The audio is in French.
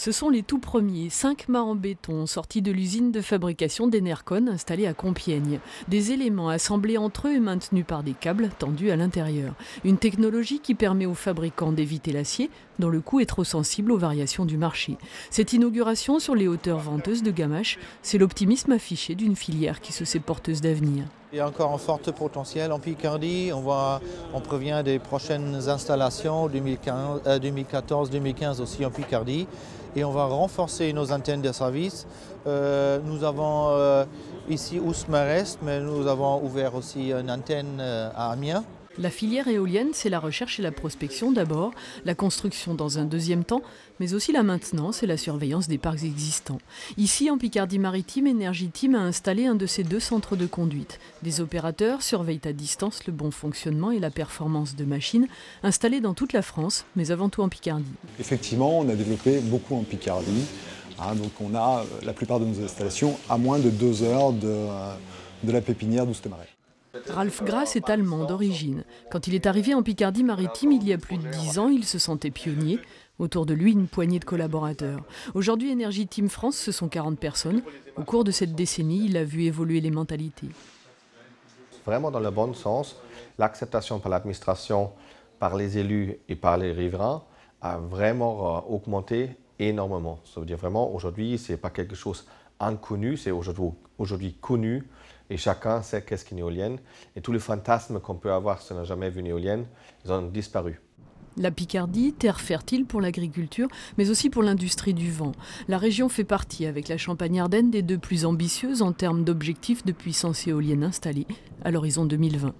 Ce sont les tout premiers 5 mâts en béton sortis de l'usine de fabrication d'Enercon installée à Compiègne. Des éléments assemblés entre eux et maintenus par des câbles tendus à l'intérieur. Une technologie qui permet aux fabricants d'éviter l'acier, dont le coût est trop sensible aux variations du marché. Cette inauguration sur les hauteurs venteuses de Gamache, c'est l'optimisme affiché d'une filière qui se sait porteuse d'avenir. Il y a encore un fort potentiel en Picardie. On provient des prochaines installations 2014-2015 aussi en Picardie. Et on va renforcer nos antennes de service. Nous avons ici Oust-Marest, mais nous avons ouvert aussi une antenne à Amiens. La filière éolienne, c'est la recherche et la prospection d'abord, la construction dans un deuxième temps, mais aussi la maintenance et la surveillance des parcs existants. Ici, en Picardie-Maritime, Énergie-Tim a installé un de ces 2 centres de conduite. Des opérateurs surveillent à distance le bon fonctionnement et la performance de machines installées dans toute la France, mais avant tout en Picardie. Effectivement, on a développé beaucoup en Picardie. Donc on a la plupart de nos installations à moins de 2 heures de la pépinière d'Oust-Marest. Ralf Grass est allemand d'origine. Quand il est arrivé en Picardie-Maritime il y a plus de 10 ans, il se sentait pionnier. Autour de lui, une poignée de collaborateurs. Aujourd'hui, Énergie-Tim France, ce sont 40 personnes. Au cours de cette décennie, il a vu évoluer les mentalités. Vraiment dans le bon sens, l'acceptation par l'administration, par les élus et par les riverains a vraiment augmenté énormément. Ça veut dire vraiment, aujourd'hui, ce n'est pas quelque chose inconnu, c'est aujourd'hui connu. Et chacun sait qu'est-ce qu'une éolienne. Et tous les fantasmes qu'on peut avoir si on n'a jamais vu une éolienne, ils ont disparu. La Picardie, terre fertile pour l'agriculture, mais aussi pour l'industrie du vent. La région fait partie, avec la Champagne-Ardenne, des 2 plus ambitieuses en termes d'objectifs de puissance éolienne installée à l'horizon 2020.